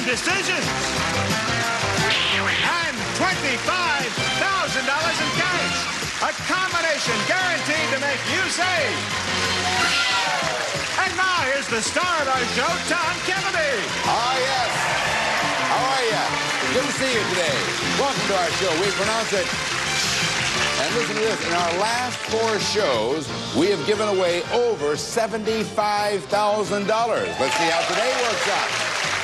decision. And $25,000 in cash. A combination guaranteed to make you save. And now here's the star of our show, Tom Kennedy. Oh, yes. How are you? Good to see you today. Welcome to our show. We pronounce it. And listen to this. In our last 4 shows, we have given away over $75,000. Let's see how today works out.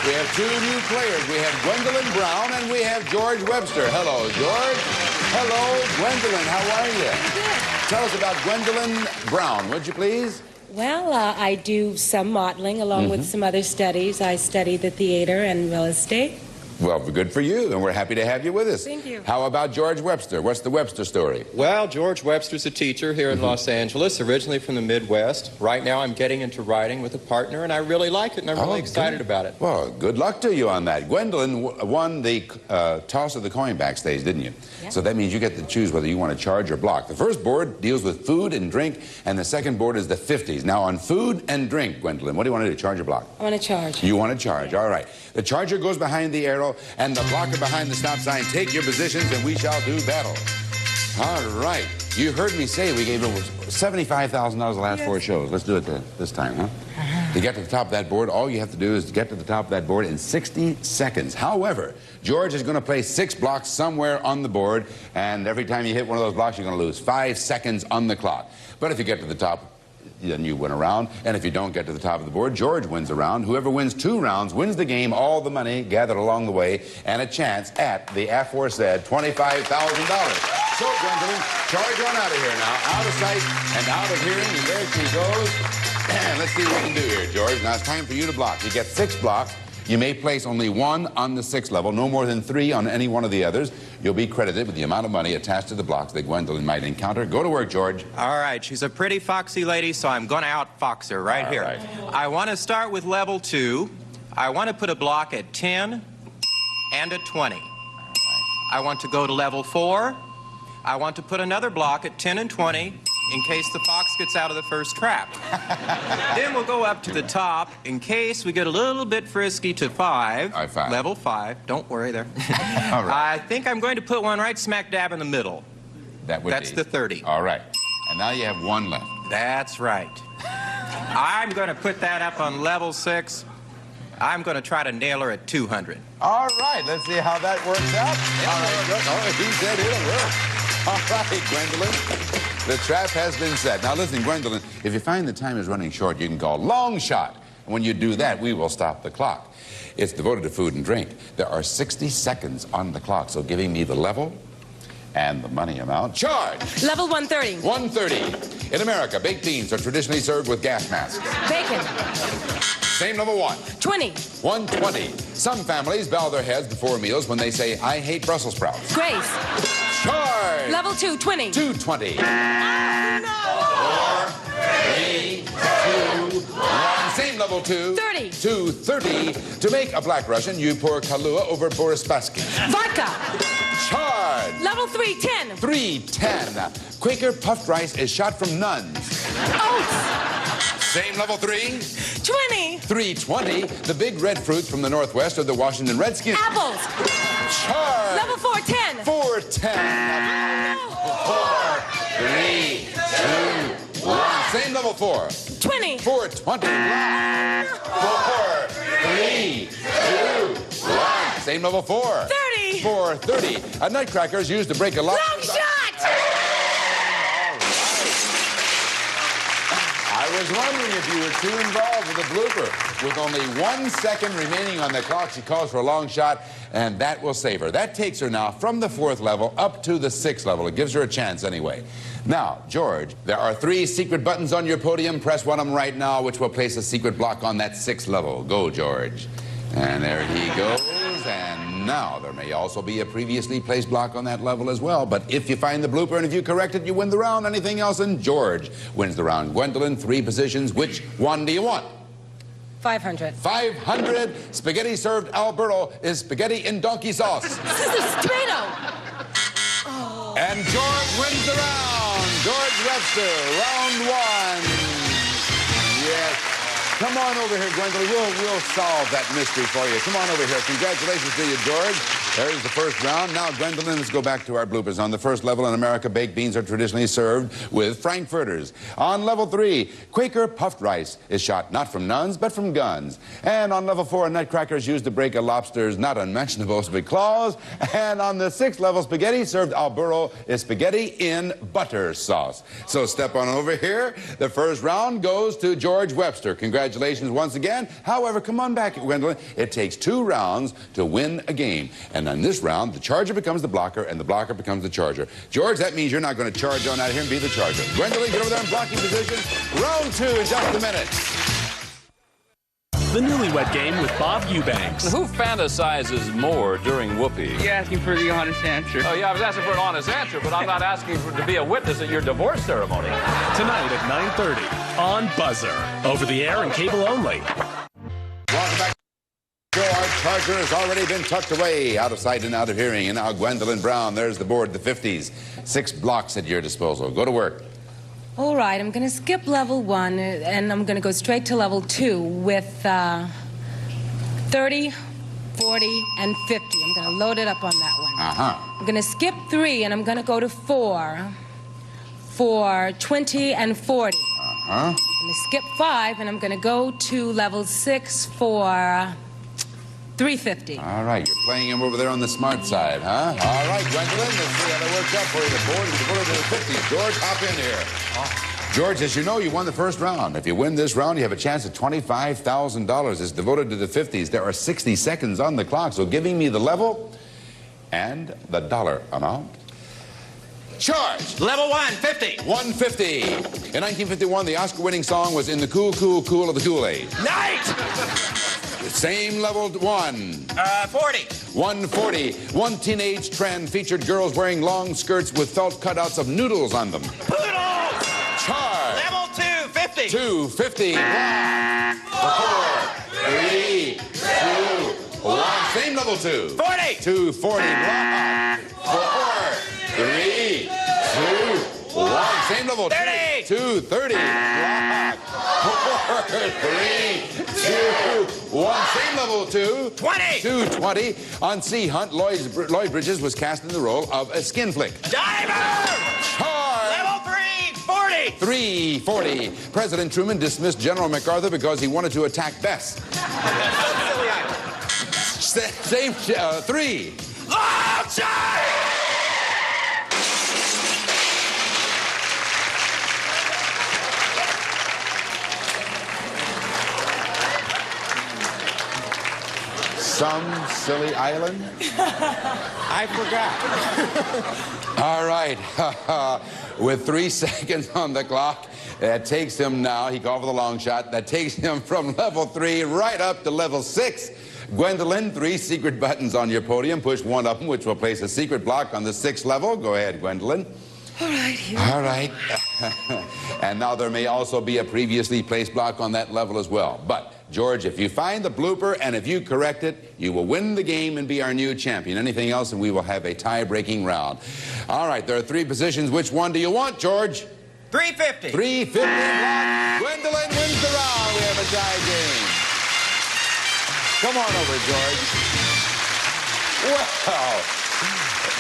We have 2 new players. We have Gwendolyn Brown and we have George Webster. Hello, George. Hello, Gwendolyn. How are you? Good. Tell us about Gwendolyn Brown, would you please? Well, I do some modeling along with some other studies. I study the theater and real estate. Well, good for you, and we're happy to have you with us. Thank you. How about George Webster? What's the Webster story? Well, George Webster's a teacher here in Los Angeles, originally from the Midwest. Right now I'm getting into writing with a partner, and I really like it, and I'm really excited about it. Well, good luck to you on that. Gwendolyn won the toss of the coin backstage, didn't you? Yeah. So that means you get to choose whether you want to charge or block. The first board deals with food and drink, and the second board is the 50s. Now, on food and drink, Gwendolyn, what do you want to do, charge or block? I want to charge. You want to charge, all right. The charger goes behind the arrow, and the blocker behind the stop sign. Take your positions, and we shall do battle. All right. You heard me say we gave over $75,000 the last 4 shows. Let's do it this time, huh? To get to the top of that board, all you have to do is get to the top of that board in 60 seconds. However, George is going to place 6 blocks somewhere on the board, and every time you hit one of those blocks, you're going to lose 5 seconds on the clock. But if you get to the top, then you win a round, and if you don't get to the top of the board, George wins a round. Whoever wins 2 rounds wins the game, all the money gathered along the way, and a chance at the aforesaid $25,000. So, Gwendolyn, charge on out of here now. Out of sight and out of hearing, and there she goes. And let's see what we can do here, George. Now it's time for you to block. You get 6 blocks. You may place only 1 on the 6th level, no more than 3 on any one of the others. You'll be credited with the amount of money attached to the blocks that Gwendolyn might encounter. Go to work, George. All right, she's a pretty foxy lady, so I'm going to outfox her right here. Right. I want to start with level 2. I want to put a block at 10 and at 20. I want to go to level 4. I want to put another block at 10 and 20 in case the fox gets out of the first trap. Then we'll go up to the top in case we get a little bit frisky to 5. All right, 5. Level 5. Don't worry there. All right. I think I'm going to put one right smack dab in the middle. That's the 30. All right. And now you have 1 left. That's right. I'm going to put that up on level 6. I'm going to try to nail her at 200. All right. Let's see how that works out. All right. Oh, he said it'll work. All right, Gwendolyn. The trap has been set. Now, listen, Gwendolyn, if you find the time is running short, you can call long shot. And when you do that, we will stop the clock. It's devoted to food and drink. There are 60 seconds on the clock, so giving me the level and the money amount. Charge! Level 130. 130. In America, baked beans are traditionally served with gas masks. Bacon. Same level 1. 20. 120. Some families bow their heads before meals when they say, I hate Brussels sprouts. Grace. Charge! Level 2. 20. 220. Oh, no. 4, 3, 2, 1. Same level 2. 30. 230. To make a black Russian, you pour Kahlua over Boris Spassky. Vodka. Charge! Level 3. 10. 310. Quaker puffed rice is shot from nuns. Oats. Same level 3. 20. 320. The big red fruits from the Northwest are the Washington Redskins. Apples. Charge! Level 4. 10. 410. 4, 3, 2, 1. Same level 4. 20. 420. 4, 3, 2, 1. Same level 4. 30. 430. A nutcracker is used to break a lock. Long shot. I was wondering if you were too involved with the blooper. With only 1 second remaining on the clock, she calls for a long shot, and that will save her. That takes her now from the 4th level up to the 6th level. It gives her a chance anyway. Now, George, there are 3 secret buttons on your podium. Press one of them right now, which will place a secret block on that 6th level. Go, George. And there he goes, and now there may also be a previously placed block on that level as well. But if you find the blooper and if you correct it, you win the round. Anything else, and George wins the round. Gwendolyn, 3 positions. Which one do you want? 500. 500. Spaghetti served Alberto is spaghetti in donkey sauce. This is a tomato. And George wins the round. George Webster, round 1. Yes. Come on over here, Gwendolyn. We'll solve that mystery for you. Come on over here. Congratulations to you, George. There's the first round. Now, Gwendolyn, let's go back to our bloopers. On the first level in America, baked beans are traditionally served with frankfurters. On level 3, Quaker puffed rice is shot not from nuns, but from guns. And on level 4, nutcrackers used to break a lobster's not unmentionable big claws. And on the 6th level, spaghetti served al burro is spaghetti in butter sauce. So step on over here. The first round goes to George Webster. Congratulations once again. However, come on back, Gwendolyn. It takes 2 rounds to win a game. And on this round, the charger becomes the blocker, and the blocker becomes the charger. George, that means you're not going to charge on out here and be the charger. Gwendolyn, get over there in blocking position. Round 2 in just a minute. The Newlywed Game with Bob Eubanks. Who fantasizes more during whoopee? You're asking for the honest answer. Oh, yeah, I was asking for an honest answer, but I'm not asking to be a witness at your divorce ceremony. Tonight at 9:30 on Buzzer. Over the air and cable only. Welcome back. Our charger has already been tucked away, out of sight and out of hearing. And now Gwendolyn Brown, there's the board, the 50s. 6 blocks at your disposal. Go to work. All right, I'm going to skip level 1, and I'm going to go straight to level 2 with 30, 40, and 50. I'm going to load it up on that one. I'm going to skip 3, and I'm going to go to 4 for 20 and 40. I'm going to skip 5, and I'm going to go to level 6 for 350. All right, you're playing him over there on the smart side, huh? All right, Gwendolyn, let's see how that works out for you. The board is devoted to the 50s. George, hop in here. George, as you know, you won the first round. If you win this round, you have a chance at $25,000. It's devoted to the 50s. There are 60 seconds on the clock, so giving me the level and the dollar amount. Charge! Level 1, 50. 150. In 1951, the Oscar-winning song was In the Cool, Cool, Cool of the Kool-Aid. Night! Same level 1. 40. 140. One teenage trend featured girls wearing long skirts with felt cutouts of noodles on them. Poodles! Charge! Level 2, 50. 250. 4, 3, 2, 1. Same level 2. 40. 240. Block. 4, 3, 2, 1. Same level 30. 230. Block. 4, 3, 2, 1. Same level 2. 20. 220. On Sea Hunt, Lloyd Bridges was cast in the role of a skin flick. Diver! Charge! Level 3, 40. 340. President Truman dismissed General MacArthur because he wanted to attack Bess. Silly Island. Same 3. Long shot! Some silly island? I forgot. All right. With 3 seconds on the clock, that takes him now, he called for the long shot, that takes him from level 3 right up to level 6. Gwendolyn, 3 secret buttons on your podium. Push one of them, which will place a secret block on the 6th level. Go ahead, Gwendolyn. All right, here. All right. And now there may also be a previously placed block on that level as well. But, George, if you find the blooper and if you correct it, you will win the game and be our new champion. Anything else, and we will have a tie-breaking round. All right, there are 3 positions. Which one do you want, George? 350. 350 block. Gwendolyn wins the round. We have a tie game. Come on over, George. Wow.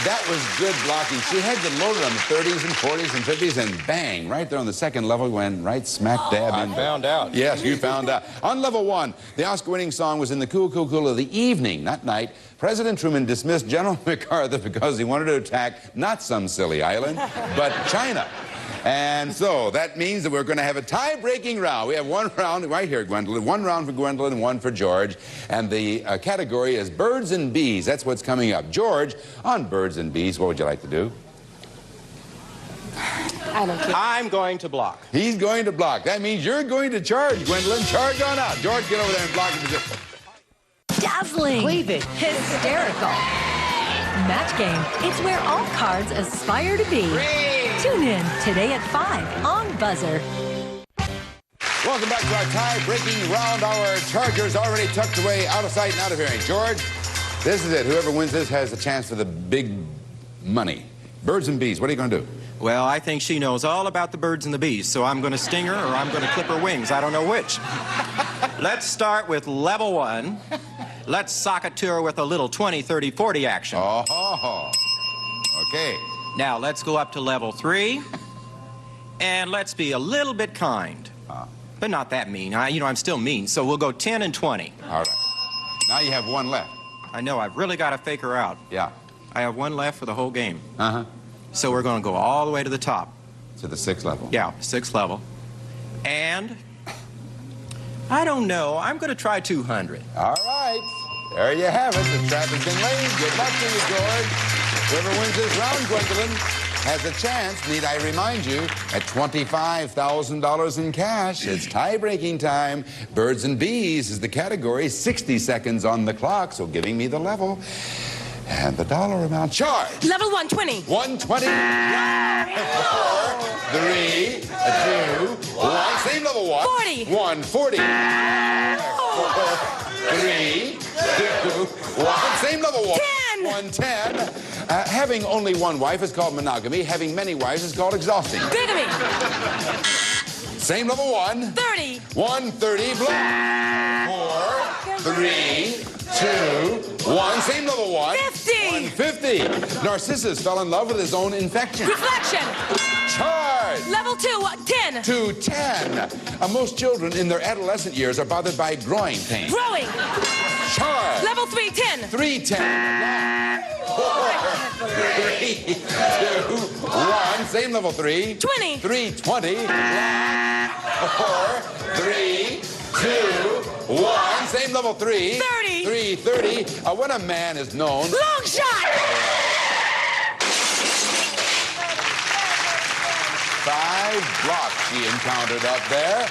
That was good blocking. She had you loaded on the 30s and 40s and 50s, and bang, right there on the 2nd level, went right smack dab in. I found out. Yes, you found out. On level 1, the Oscar-winning song was In the Cool, Cool, Cool of the Evening, not night. President Truman dismissed General MacArthur because he wanted to attack not some silly island, but China. And so that means that we're going to have a tie-breaking round. We have 1 round right here, Gwendolyn. 1 round for Gwendolyn and 1 for George. And the category is birds and bees. That's what's coming up. George, on birds and bees, what would you like to do? I don't care. I'm going to block. He's going to block. That means you're going to charge, Gwendolyn. Charge on out. George, get over there and block him. Dazzling. Cleaving. Hysterical. Match Game. It's where all cards aspire to be. Tune in today at 5 on Buzzer. Welcome back to our tie-breaking round. Our charger's already tucked away, out of sight and out of hearing. George, this is it. Whoever wins this has a chance for the big money. Birds and bees, what are you going to do? Well, I think she knows all about the birds and the bees, so I'm going to sting her or I'm going to clip her wings. I don't know which. Let's start with level 1. Let's sock it to her with a little 20, 30, 40 action. Oh, okay. Now, let's go up to level 3. And let's be a little bit kind. But not that mean. I'm still mean, so we'll go 10 and 20. All right. Now you have one left. I know, I've really got to fake her out. Yeah. I have one left for the whole game. Uh-huh. So we're going to go all the way to the top. To the 6th level. Yeah, 6th level. And I don't know. I'm going to try 200. All right. There you have it. The trap has been laid. Good luck to you, George. Whoever wins this round, Gwendolyn, has a chance, need I remind you, at $25,000 in cash. It's tie-breaking time. Birds and bees is the category. 60 seconds on the clock, so giving me the level. And the dollar amount charged. Level 120. 120. 4, 3, 2, 1. Same level 1. 40. 140. 4, 3, 2, 1. Same level 1. 10. 110. Having only one wife is called monogamy. Having many wives is called exhausting. Bigamy. Same level 1. 30. 130. Block. 4, 3, 2, 1. Same level 1. 50. 150. Narcissus fell in love with his own infection. Reflection. Charge. Level 2, 10. 210. Most children in their adolescent years are bothered by growing pain. Growing. Charge. Level 3, 10. 310. 4, 3, 2, 1. Same level 3. 20. 320. 4, 3, 2, 1. Same level 3. 30. 330. When a man is known. Long shot. 5 blocks she encountered up there.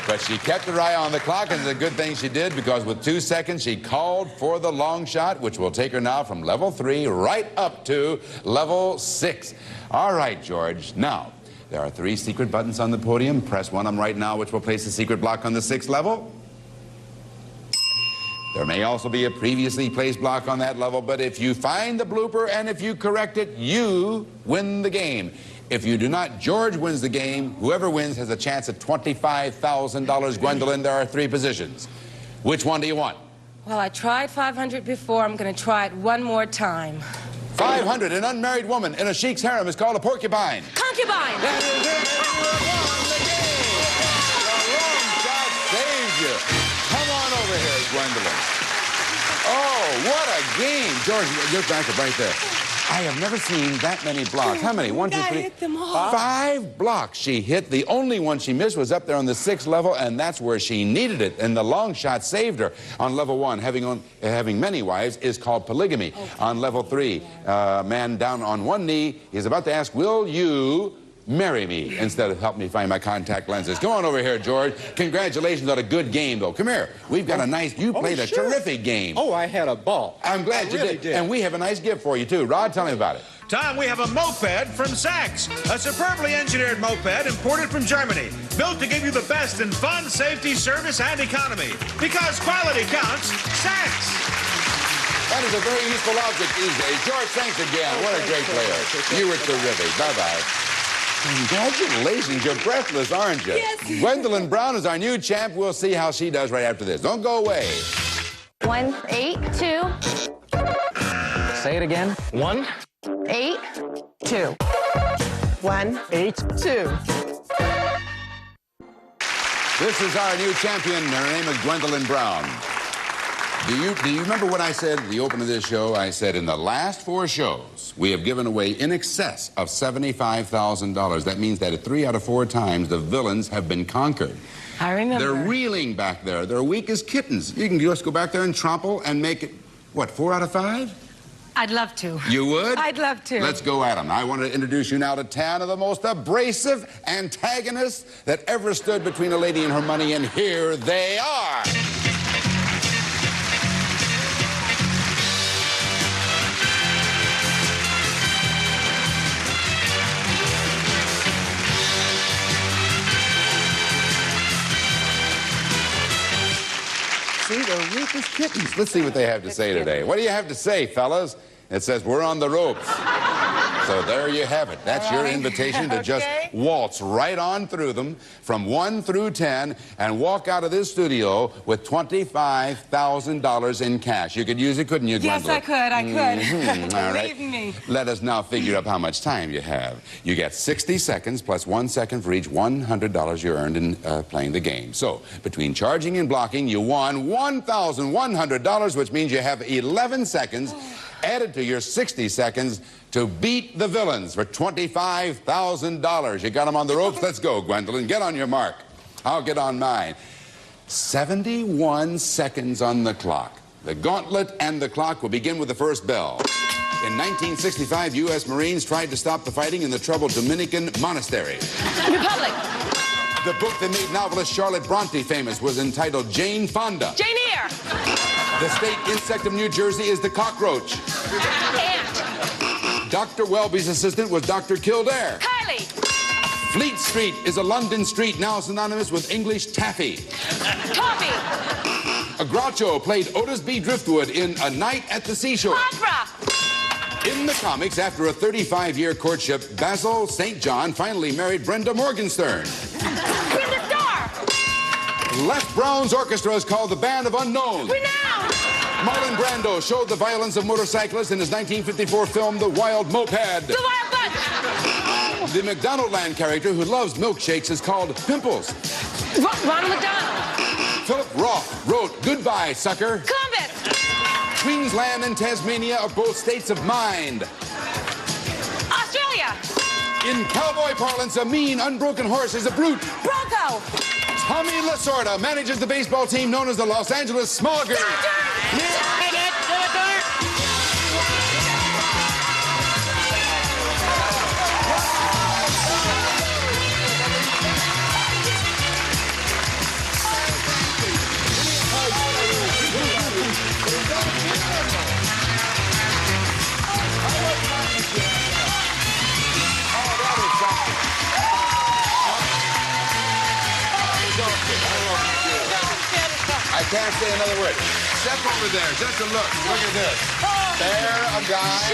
But she kept her eye on the clock, and it's a good thing she did, because with 2 seconds, she called for the long shot, which will take her now from level 3 right up to level 6. All right, George. Now, there are 3 secret buttons on the podium. Press one of them right now, which will place the secret block on the 6th level. There may also be a previously placed block on that level, but if you find the blooper and if you correct it, you win the game. If you do not, George wins the game. Whoever wins has a chance at $25,000. Gwendolyn, there are 3 positions. Which one do you want? Well, I tried 500 before. I'm going to try it one more time. 500. An unmarried woman in a sheik's harem is called a porcupine. Concubine. That is it. You have won the game. The long shot saved you. Come on over here, Gwendolyn. Oh, what a game. George, you're back right there. I have never seen that many blocks. How many? 1, 2, 3. I hit them all. 5 blocks she hit. The only one she missed was up there on the 6th level, and that's where she needed it. And the long shot saved her. On level 1, having many wives is called polygamy. Okay. On level 3, man down on one knee is about to ask, will you marry me, instead of help me find my contact lenses. Come on over here, George. Congratulations on a good game, though. Come here. We've got a nice... You played a terrific game. Oh, I had a ball. I'm glad you did. And we have a nice gift for you, too. Rod, tell me about it. Tom, we have a moped from Sachs. A superbly engineered moped imported from Germany. Built to give you the best in fun, safety, service, and economy. Because quality counts, Sachs. That is a very useful object these days. George, thanks again. What a great player. You were terrific. Bye-bye. Congratulations. You're breathless, aren't you? Yes. Gwendolyn Brown is our new champ. We'll see how she does right after this. Don't go away. 1, 8, 2. Say it again. 1, 8, 2. 1, 8, 2. This is our new champion. Her name is Gwendolyn Brown. Do you remember what I said at the open of this show? I said in the last 4 shows, we have given away in excess of $75,000. That means that at 3 out of 4 times, the villains have been conquered. I remember. They're reeling back there. They're weak as kittens. You can just go back there and trample and make it, what, 4 out of 5? I'd love to. You would? I'd love to. Let's go at them. I want to introduce you now to 10 of the most abrasive antagonists that ever stood between a lady and her money, and here they are. See, they're weak as kittens. Let's see what they have to say today. What do you have to say, fellas? It says, we're on the ropes. So there you have it. That's your invitation to just waltz right on through them from 1 through 10 and walk out of this studio with $25,000 in cash. You could use it, couldn't you, Gwendolyn? Yes, I could. All right. Believe me. Let us now figure up how much time you have. You get 60 seconds plus 1 second for each $100 you earned in playing the game. So between charging and blocking, you won $1,100, which means you have 11 seconds added to your 60 seconds to beat the villains for $25,000. You got them on the ropes? Let's go, Gwendolyn. Get on your mark. I'll get on mine. 71 seconds on the clock. The gauntlet and the clock will begin with the first bell. In 1965, U.S. Marines tried to stop the fighting in the troubled Dominican monastery. Republic. The book that made novelist Charlotte Bronte famous was entitled Jane Fonda. Jane Eyre. The state insect of New Jersey is the cockroach. Ant. Dr. Welby's assistant was Dr. Kildare. Kylie. Fleet Street is a London street now synonymous with English taffy. Toffee. A Groucho played Otis B. Driftwood in A Night at the Seashore. Opera. In the comics, after a 35-year courtship, Basil St. John finally married Brenda Morgenstern. Brenda Starr. Les Brown's orchestra is called the Band of Unknowns. Renown. Marlon Brando showed the violence of motorcyclists in his 1954 film The Wild Moped. The Wild Bunch. The McDonaldland character who loves milkshakes is called Pimples. Ronald McDonald. Philip Roth wrote Goodbye, Sucker. Columbus. Queensland and Tasmania are both states of mind. Australia. In cowboy parlance, a mean, unbroken horse is a brute. Bronco. Tommy Lasorda manages the baseball team known as the Los Angeles Smoggers. I can't say another word. Step over there, just a look. Look at this. There, a guy.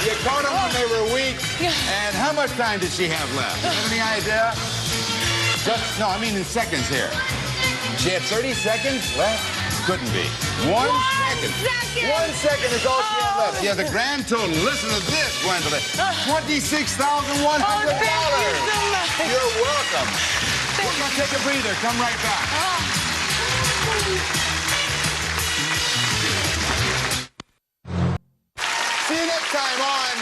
You caught them when they were weak. And how much time did she have left? Do you have any idea? No, I mean in seconds here. She had 30 seconds left? Couldn't be. One second. 1 second is all she had left. Yeah, the grand total. Listen to this, Gwendolyn. $26,100. You're welcome. We're going to take a breather. Come right back. See you next time on...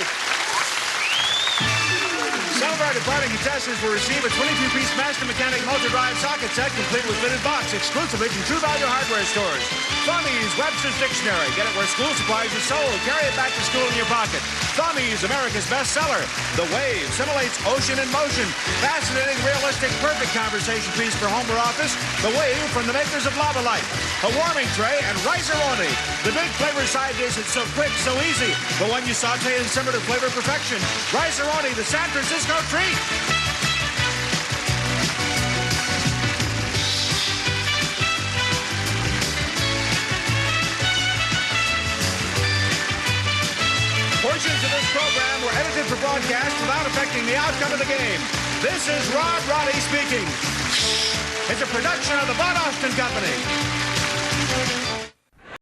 Some of our departing contestants will receive a 22-piece Master Mechanic multi-drive socket set complete with fitted box exclusively from True Value hardware stores. Thummies Webster's Dictionary. Get it where school supplies are sold. Carry it back to school in your pocket. Thummies, America's bestseller. The Wave simulates ocean in motion. Fascinating, realistic, perfect conversation piece for home or office. The Wave from the makers of Lava Light. A warming tray and Rice-A-Roni. The big flavor side dish that's so quick, so easy. The one you saute and simmer to flavor perfection. Rice-A-Roni, the San Francisco treat. Portions of this program were edited for broadcast without affecting the outcome of the game. This is Rod Roddy speaking. It's a production of the Bud Austin Company.